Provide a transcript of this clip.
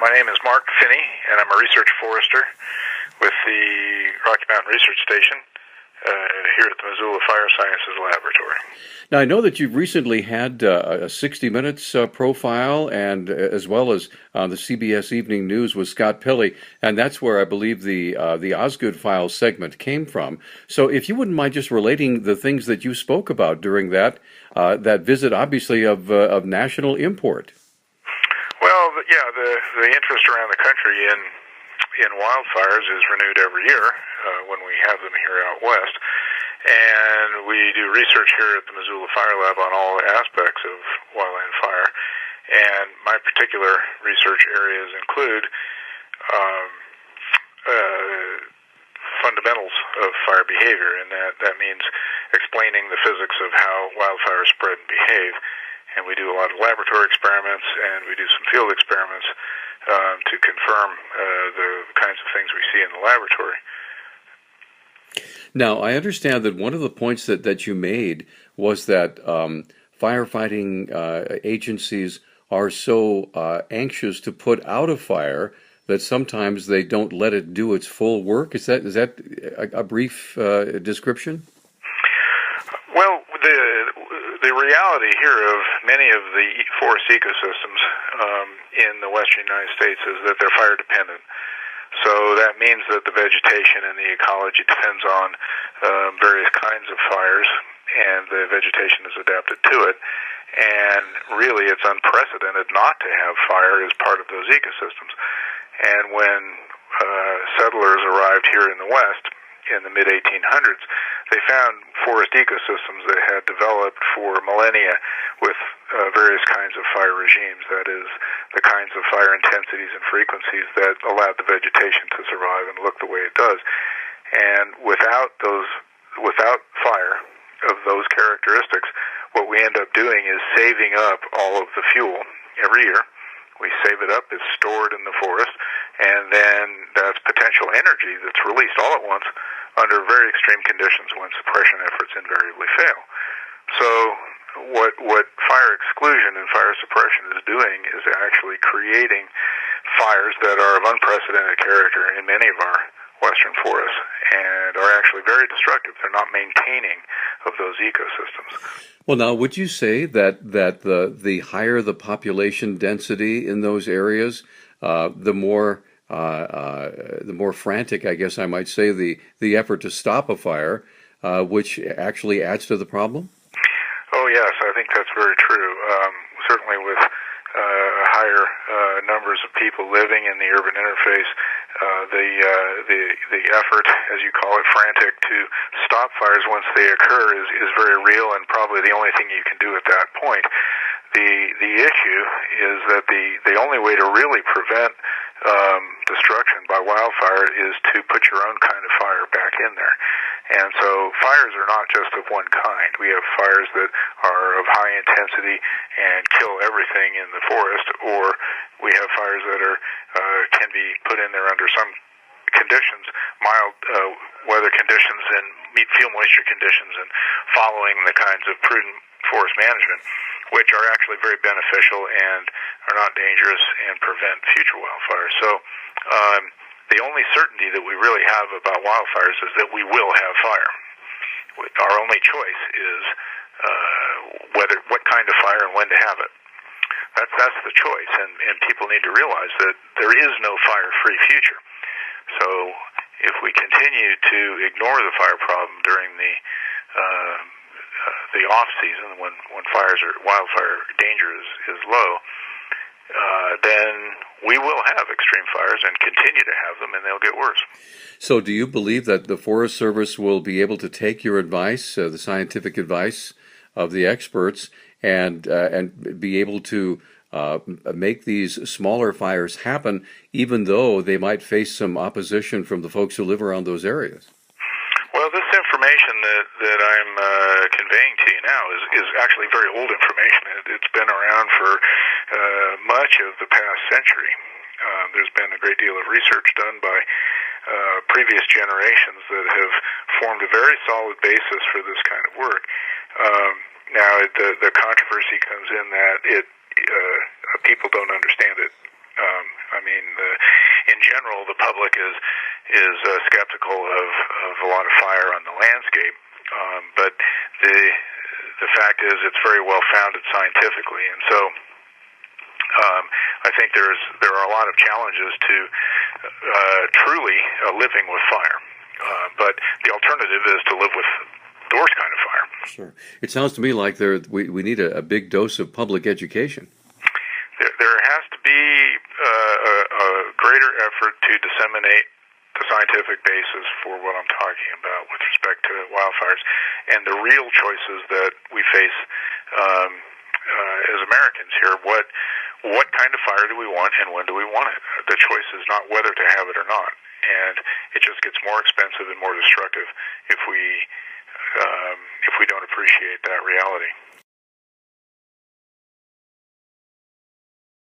My name is Mark Finney, and I'm a research forester with the Rocky Mountain Research Station here at the Missoula Fire Sciences Laboratory. Now, I know that you've recently had a 60 Minutes profile, and as well as the CBS Evening News with Scott Pilley, and that's where I believe the Osgood Files segment came from. So, if you wouldn't mind just relating the things that you spoke about during that visit, obviously of national import. Well, yeah, the interest around the country in wildfires is renewed every year when we have them here out west. And we do research here at the Missoula Fire Lab on all aspects of wildland fire. And my particular research areas include fundamentals of fire behavior, and that means explaining the physics of how wildfires spread and behave. And we do a lot of laboratory experiments, and we do some field experiments to confirm the kinds of things we see in the laboratory. Now, I understand that one of the points that you made was that firefighting agencies are so anxious to put out a fire that sometimes they don't let it do its full work. Is that a brief description? Well, the reality here of many of the forest ecosystems in the western United States is that they're fire dependent. So that means that the vegetation and the ecology depends on various kinds of fires, and the vegetation is adapted to it. And really, it's unprecedented not to have fire as part of those ecosystems. And when settlers arrived here in the West in the mid-1800s, they found forest ecosystems that had developed for millennia with various kinds of fire regimes, that is, the kinds of fire intensities and frequencies that allowed the vegetation to survive and look the way it does. And without fire of those characteristics, what we end up doing is saving up all of the fuel every year. We save it up, it's stored in the forest, and then that's potential energy that's released all at once under very extreme conditions when suppression efforts invariably fail. So what fire exclusion and fire suppression is doing is actually creating fires that are of unprecedented character in many of our western forests and are actually very destructive. They're not maintaining of those ecosystems. Well, now, would you say that the higher the population density in those areas, the more frantic, I guess I might say, the effort to stop a fire, which actually adds to the problem? Oh yes, I think that's very true. Certainly with higher numbers of people living in the urban interface, the effort, as you call it, frantic, to stop fires once they occur is very real, and probably the only thing you can do at that point. The issue is that the only way to really prevent destruction by wildfire is to put your own kind of fire back in there. And so fires are not just of one kind. We have fires that are of high intensity and kill everything in the forest, or we have fires that can be put in there under some conditions, mild weather conditions and fuel moisture conditions, and following the kinds of prudent forest management, which are actually very beneficial and are not dangerous and prevent future wildfires. So the only certainty that we really have about wildfires is that we will have fire. Our only choice is what kind of fire and when to have it. That's the choice, and people need to realize that there is no fire-free future. So if we continue to ignore the fire problem during the off season, when wildfire danger is low, then we will have extreme fires and continue to have them, and they'll get worse. So do you believe that the Forest Service will be able to take your advice, the scientific advice of the experts, and be able to make these smaller fires happen, even though they might face some opposition from the folks who live around those areas? Well, this information that I'm conveying to you now is actually very old information. It's been around for much of the past century. There's been a great deal of research done by previous generations that have formed a very solid basis for this kind of work. Now, the controversy comes in that people don't understand it In general, the public is skeptical of a lot of fire on the landscape, but the fact is it's very well founded scientifically, and so I think there are a lot of challenges to truly living with fire, but the alternative is to live with the worst kind of fire. Sure. It sounds to me like we need a big dose of public education. There has to be a greater effort to disseminate the scientific basis for what I'm talking about with respect to wildfires and the real choices that we face as Americans here. What kind of fire do we want, and when do we want it? The choice is not whether to have it or not, and it just gets more expensive and more destructive if we don't appreciate that reality.